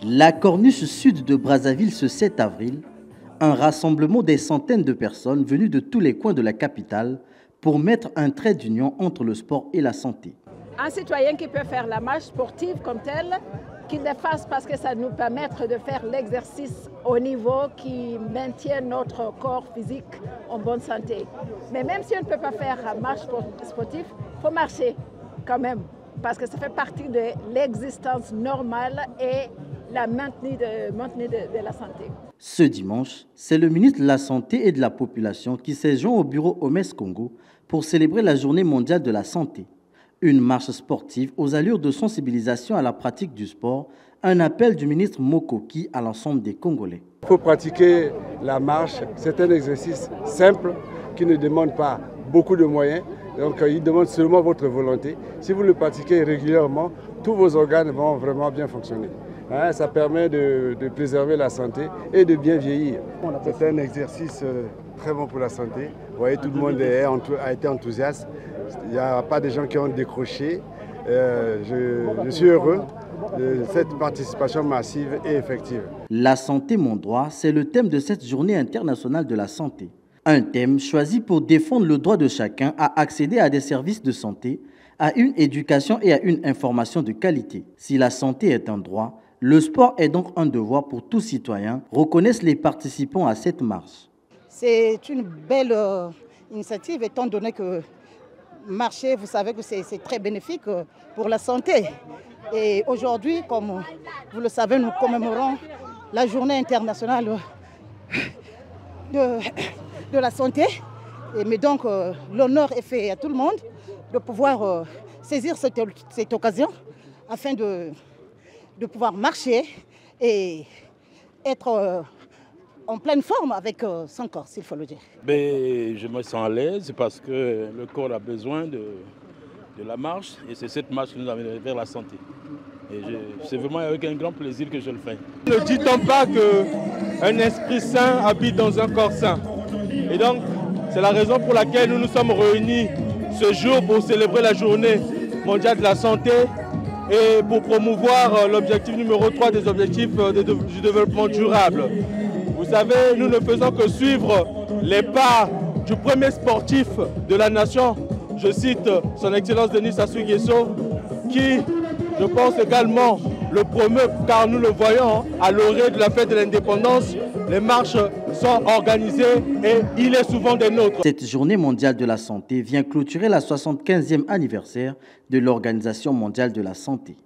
La Corniche sud de Brazzaville ce 7 avril, un rassemblement des centaines de personnes venues de tous les coins de la capitale pour mettre un trait d'union entre le sport et la santé. Un citoyen qui peut faire la marche sportive comme telle, qu'il le fasse parce que ça nous permet de faire l'exercice au niveau qui maintient notre corps physique en bonne santé. Mais même si on ne peut pas faire la marche sportive, il faut marcher quand même, parce que ça fait partie de l'existence normale et la maintenue de la santé. Ce dimanche, c'est le ministre de la Santé et de la Population qui s'est joint au bureau OMS Congo pour célébrer la Journée mondiale de la santé. Une marche sportive aux allures de sensibilisation à la pratique du sport, un appel du ministre Mokoki à l'ensemble des Congolais. Il faut pratiquer la marche, c'est un exercice simple qui ne demande pas beaucoup de moyens, donc il demande seulement votre volonté. Si vous le pratiquez régulièrement, tous vos organes vont vraiment bien fonctionner. Ça permet de préserver la santé et de bien vieillir. C'est un exercice très bon pour la santé. Vous voyez, tout le monde a été enthousiaste. Il n'y a pas de gens qui ont décroché. Je suis heureux de cette participation massive et effective. La santé, mon droit, c'est le thème de cette journée internationale de la santé. Un thème choisi pour défendre le droit de chacun à accéder à des services de santé, à une éducation et à une information de qualité. Si la santé est un droit, le sport est donc un devoir pour tout citoyen, reconnaissent les participants à cette marche. C'est une belle initiative étant donné que marcher, vous savez que c'est très bénéfique pour la santé. Et aujourd'hui, comme vous le savez, nous commémorons la journée internationale de la santé. Mais donc, l'honneur est fait à tout le monde de pouvoir saisir cette occasion afin de pouvoir marcher et être en pleine forme avec son corps, s'il faut le dire. Mais je me sens à l'aise parce que le corps a besoin de la marche et c'est cette marche qui nous amène vers la santé. Et c'est vraiment avec un grand plaisir que je le fais. Ne dit-on pas qu'un esprit sain habite dans un corps sain? Et donc, c'est la raison pour laquelle nous nous sommes réunis ce jour pour célébrer la journée mondiale de la santé et pour promouvoir l'objectif numéro 3 des objectifs du développement durable. Vous savez, nous ne faisons que suivre les pas du premier sportif de la nation, je cite son Excellence Denis Sassou Nguesso, qui, je pense également, le promeut, car nous le voyons à l'orée de la fête de l'indépendance, les marches sont organisées et il est souvent des nôtres. Cette journée mondiale de la santé vient clôturer la 75e anniversaire de l'Organisation mondiale de la santé.